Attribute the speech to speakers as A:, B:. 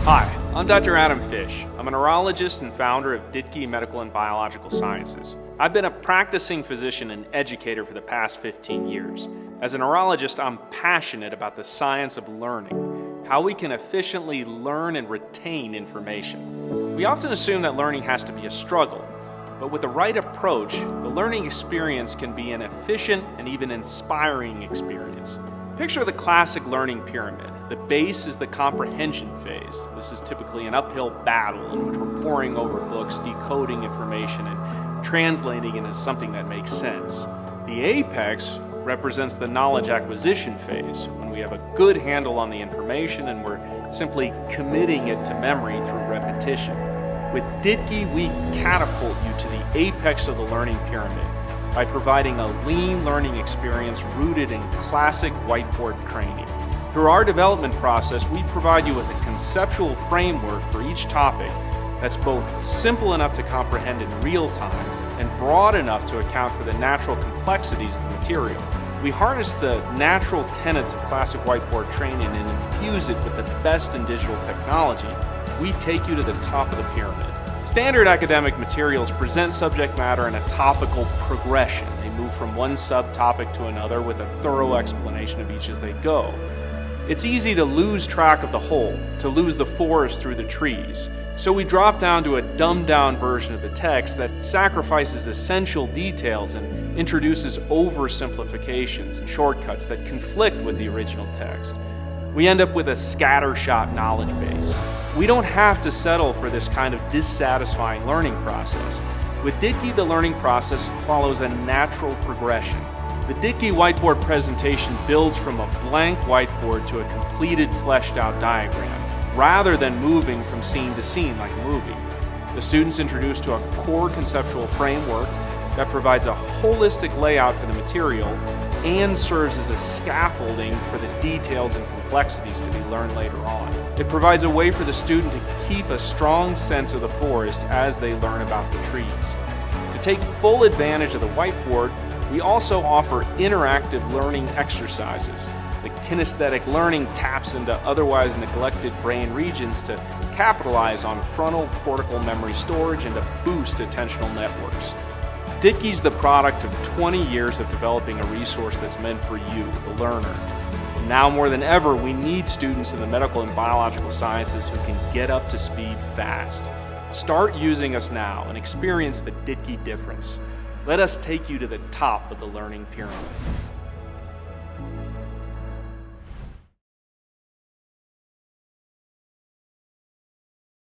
A: Hi, I'm Dr. Adam Fish. I'm a neurologist and founder of Ditki Medical and Biological Sciences. I've been a practicing physician and educator for the past 15 years. As a neurologist, I'm passionate about the science of learning, how we can efficiently learn and retain information. We often assume that learning has to be a struggle, but with the right approach, the learning experience can be an efficient and even inspiring experience. Picture the classic learning pyramid. The base is the comprehension phase. This is typically an uphill battle in which we're poring over books, decoding information, and translating it into something that makes sense. The apex represents the knowledge acquisition phase, when we have a good handle on the information and we're simply committing it to memory through repetition. With Ditki, we catapult you to the apex of the learning pyramid by providing a lean learning experience rooted in classic whiteboard training. Through our development process, we provide you with a conceptual framework for each topic that's both simple enough to comprehend in real time and broad enough to account for the natural complexities of the material. We harness the natural tenets of classic whiteboard training and infuse it with the best in digital technology. We take you to the top of the pyramid. Standard academic materials present subject matter in a topical progression. They move from one subtopic to another with a thorough explanation of each as they go. It's easy to lose track of the whole, to lose the forest through the trees. So we drop down to a dumbed-down version of the text that sacrifices essential details and introduces oversimplifications and shortcuts that conflict with the original text. We end up with a scattershot knowledge base. We don't have to settle for this kind of dissatisfying learning process. With Ditki, the learning process follows a natural progression. The Ditki whiteboard presentation builds from a blank whiteboard to a completed, fleshed-out diagram, rather than moving from scene to scene like a movie. The student's introduced to a core conceptual framework that provides a holistic layout for the material and serves as a scaffolding for the details and complexities to be learned later on. It provides a way for the student to keep a strong sense of the forest as they learn about the trees. To take full advantage of the whiteboard, we also offer interactive learning exercises. The kinesthetic learning taps into otherwise neglected brain regions to capitalize on frontal cortical memory storage and to boost attentional networks. Ditki's the product of 20 years of developing a resource that's meant for you, the learner. And now more than ever, we need students in the medical and biological sciences who can get up to speed fast. Start using us now and experience the Ditki difference. Let us take you to the top of the learning pyramid.